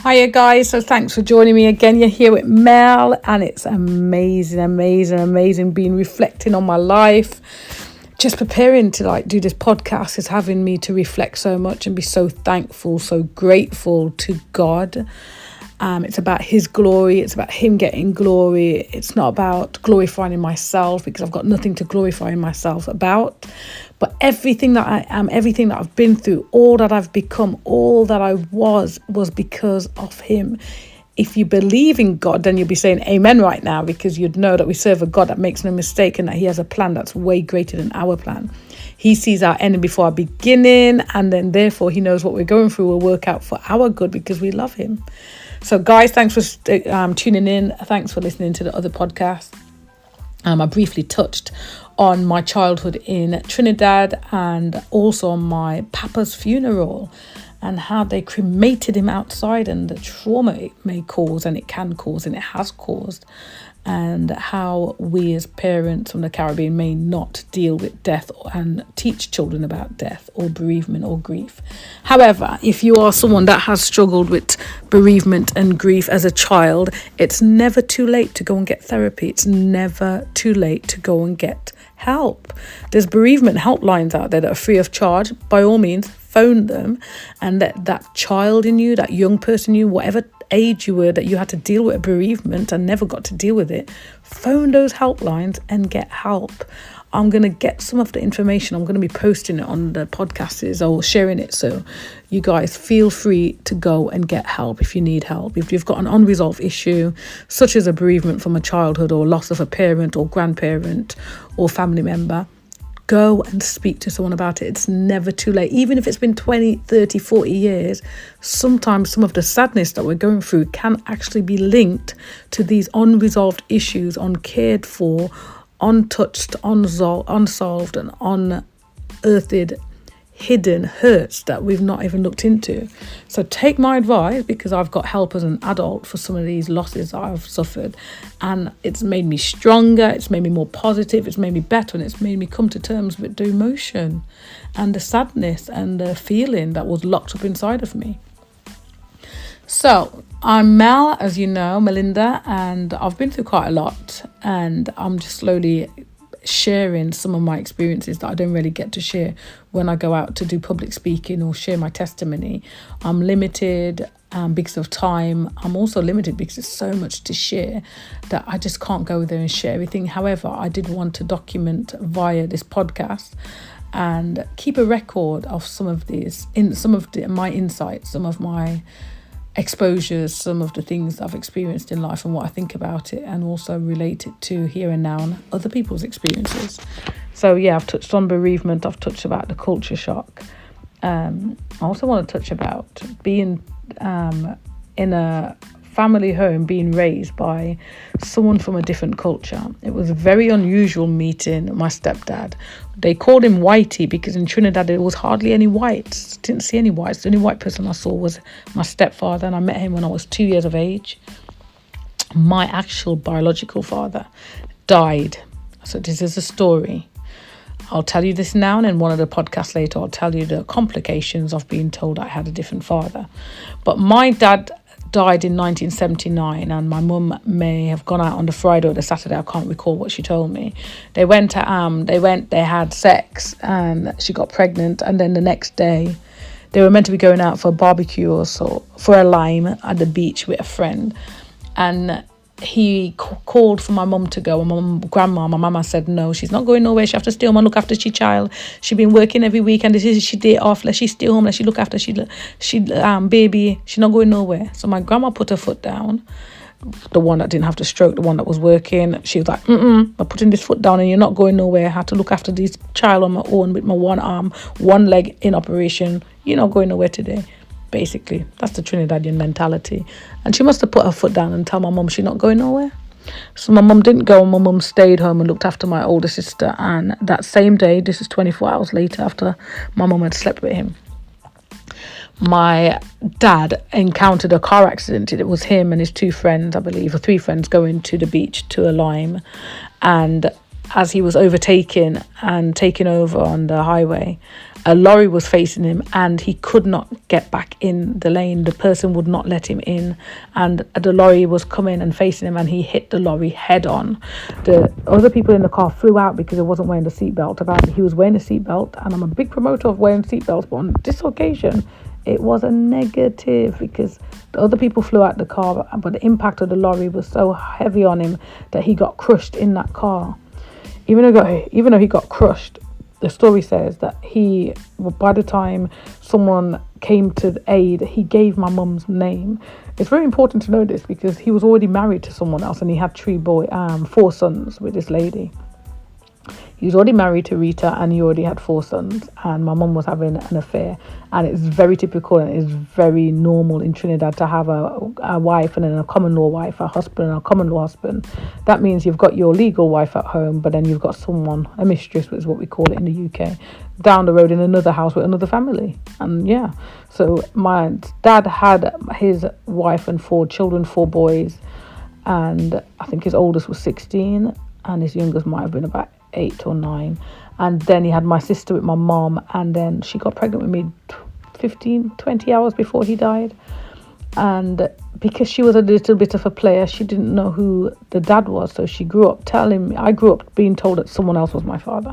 Hiya guys, so thanks for joining me again. You're here with Mel, and it's amazing being reflecting on my life. Just preparing to do this podcast is having me to reflect so much and be so thankful, so grateful to God. It's about his glory. It's about him getting glory. It's not about glorifying myself, because I've got nothing to glorify myself about. But everything that I am, everything that I've been through, all that I've become, all that I was because of him. If you believe in God, then you'll be saying amen right now, because you'd know that we serve a God that makes no mistake and that he has a plan that's way greater than our plan. He sees our end before our beginning, and then therefore he knows what we're going through will work out for our good because we love him. So guys, thanks for tuning in. Thanks for listening to the other podcast. I briefly touched on my childhood in Trinidad and also on my papa's funeral and how they cremated him outside and the trauma it may cause, and it can cause, and it has caused, and how we as parents from the Caribbean may not deal with death and teach children about death or bereavement or grief. However, if you are someone that has struggled with bereavement and grief as a child, it's never too late to go and get therapy. It's never too late to go and get help. There's bereavement helplines out there that are free of charge. By all means, phone them and let that child in you, that young person in you, whatever age you were that you had to deal with a bereavement and never got to deal with it, phone those helplines and get help. I'm going to get some of the information. I'm going to be posting it on the podcasts or sharing it. So you guys feel free to go and get help if you need help. If you've got an unresolved issue, such as a bereavement from a childhood or loss of a parent or grandparent or family member, go and speak to someone about it. It's never too late. Even if it's been 20, 30, 40 years, sometimes some of the sadness that we're going through can actually be linked to these unresolved issues, uncared for, untouched, unsolved and unearthed, hidden hurts that we've not even looked into. So take my advice, because I've got help as an adult for some of these losses that I've suffered, and it's made me stronger, it's made me more positive, it's made me better, and it's made me come to terms with the emotion and the sadness and the feeling that was locked up inside of me. So I'm Mel, as you know, Melinda, and I've been through quite a lot, and I'm just slowly sharing some of my experiences that I don't really get to share when I go out to do public speaking or share my testimony. I'm limited because of time. I'm also limited because there's so much to share that I just can't go there and share everything. However, I did want to document via this podcast and keep a record of some of these, my insights, some of my exposures, some of the things I've experienced in life and what I think about it, and also relate it to here and now and other people's experiences. So yeah, I've touched on bereavement, I've touched about the culture shock. I also want to touch about being in a family home, being raised by someone from a different culture. It was a very unusual meeting my stepdad. They called him Whitey because in Trinidad there was hardly any whites. Didn't see any whites. The only white person I saw was my stepfather, and I met him when I was 2 years of age. My actual biological father died. So this is a story. I'll tell you this now, and in one of the podcasts later I'll tell you the complications of being told I had a different father. But my dad died in 1979, and my mum may have gone out on the Friday or the Saturday. I can't recall what she told me. They had sex, and she got pregnant, and then the next day they were meant to be going out for a barbecue or so, for a lime at the beach with a friend, and he called for my mum to go, and my mama said no, she's not going nowhere, she have to stay home and look after she child. She been working every week, and this is she day off, let she stay home, let she look after she baby, she not going nowhere. So my grandma put her foot down, the one that didn't have the stroke, the one that was working. She was like, I'm putting this foot down and you're not going nowhere. I had to look after this child on my own with my one arm, one leg in operation. You're not going nowhere today. Basically, that's the Trinidadian mentality. And she must have put her foot down and tell my mum she's not going nowhere. So my mum didn't go, and my mum stayed home and looked after my older sister. And that same day, this is 24 hours later after my mum had slept with him, my dad encountered a car accident. It was him and his two friends, I believe, or three friends, going to the beach to a lime. And as he was overtaken and taken over on the highway, a lorry was facing him and he could not get back in the lane. The person would not let him in, and the lorry was coming and facing him, and he hit the lorry head on. The other people in the car flew out because he wasn't wearing the seatbelt. Apparently he was wearing a seatbelt, and I'm a big promoter of wearing seatbelts, but on this occasion it was a negative because the other people flew out the car, but the impact of the lorry was so heavy on him that he got crushed in that car. Even though he got crushed, the story says that by the time someone came to aid, he gave my mum's name. It's very important to know this because he was already married to someone else, and he had 4 sons with this lady. He was already married to Rita, and he already had 4 sons, and my mum was having an affair. And it's very typical and it's very normal in Trinidad to have a wife and then a common law wife, a husband and a common law husband. That means you've got your legal wife at home, but then you've got someone, a mistress, which is what we call it in the UK, down the road in another house with another family. And yeah, so my dad had his wife and 4 children, 4 boys, and I think his oldest was 16 and his youngest might have been about 8 or 9. And then he had my sister with my mom, and then she got pregnant with me 20 hours before he died. And because she was a little bit of a player, she didn't know who the dad was, so she grew up I grew up being told that someone else was my father.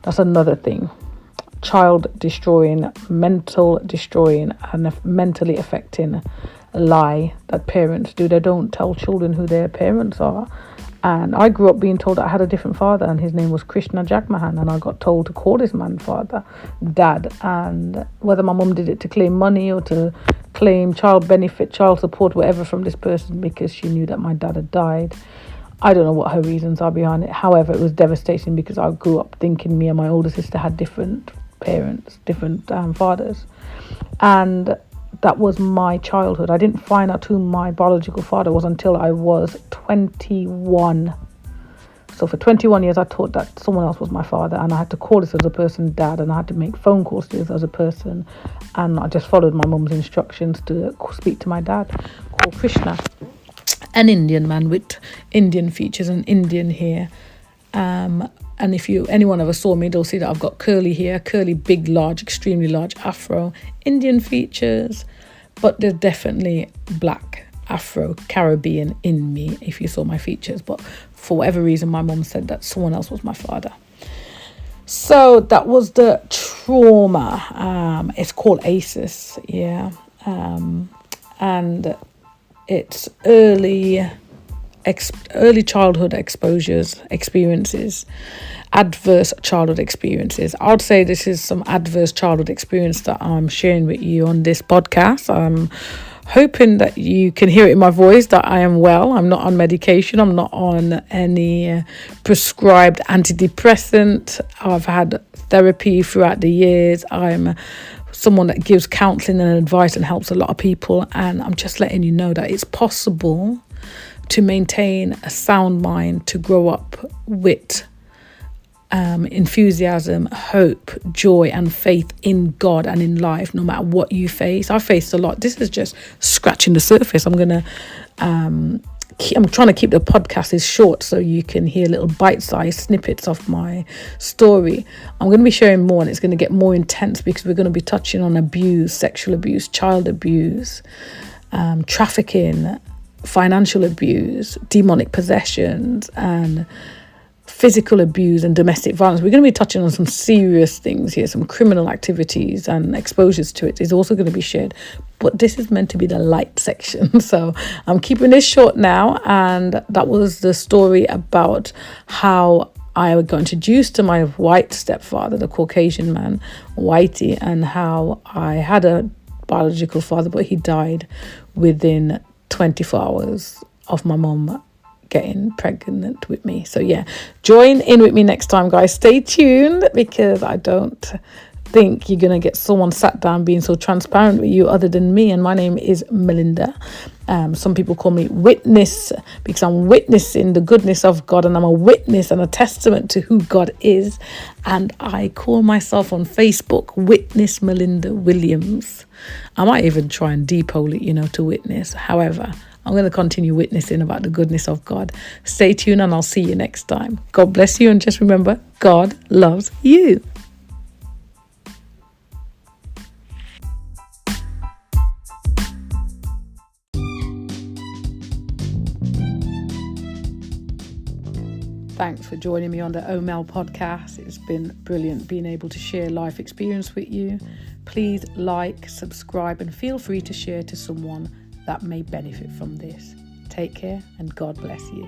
That's another thing. Child destroying, mental destroying, and mentally affecting lie that parents do. They don't tell children who their parents are. And I grew up being told that I had a different father, and his name was Krishna Jagmohan, and I got told to call this man dad. And whether my mum did it to claim money or to claim child benefit, child support, whatever from this person, because she knew that my dad had died. I don't know what her reasons are behind it. However, it was devastating because I grew up thinking me and my older sister had different parents, different fathers. And that was my childhood. I didn't find out who my biological father was until I was 21. So for 21 years, I thought that someone else was my father, and I had to call this other person dad, and I had to make phone calls to this other person, and I just followed my mum's instructions to speak to my dad, called Krishna, an Indian man with Indian features and Indian hair. And if anyone ever saw me, they'll see that I've got curly hair, curly, big, large, extremely large afro, Indian features, but there's definitely black, Afro, Caribbean in me if you saw my features. But for whatever reason, my mum said that someone else was my father. So that was the trauma. It's called ACEs, yeah. And it's early childhood experiences, adverse childhood experiences. I'd say this is some adverse childhood experience that I'm sharing with you on this podcast. I'm hoping that you can hear it in my voice that I am well. I'm not on medication. I'm not on any prescribed antidepressant. I've had therapy throughout the years. I'm someone that gives counselling and advice and helps a lot of people. And I'm just letting you know that it's possible to maintain a sound mind, to grow up with enthusiasm, hope, joy and faith in God and in life, no matter what you face. I faced a lot. This is just scratching the surface. I'm trying to keep the podcast is short so you can hear little bite-sized snippets of my story. I'm going to be sharing more, and it's going to get more intense because we're going to be touching on abuse, sexual abuse, child abuse, trafficking, financial abuse, demonic possessions, and physical abuse and domestic violence. We're going to be touching on some serious things here, some criminal activities and exposures to it is also going to be shared. But this is meant to be the light section. So I'm keeping this short now. And that was the story about how I got introduced to my white stepfather, the Caucasian man, Whitey, and how I had a biological father, but he died within 24 hours of my mum getting pregnant with me. So yeah, join in with me next time, guys. Stay tuned, because I don't think you're gonna get someone sat down being so transparent with you other than me. And my name is Melinda. Some people call me Witness because I'm witnessing the goodness of God, and I'm a witness and a testament to who God is. And I call myself on Facebook Witness Melinda Williams. I might even try and depole it, to Witness. However, I'm going to continue witnessing about the goodness of God. Stay tuned and I'll see you next time. God bless you. And just remember, God loves you. Thanks for joining me on the Omel podcast. It's been brilliant being able to share life experience with you. Please like, subscribe, and feel free to share to someone that may benefit from this. Take care and God bless you.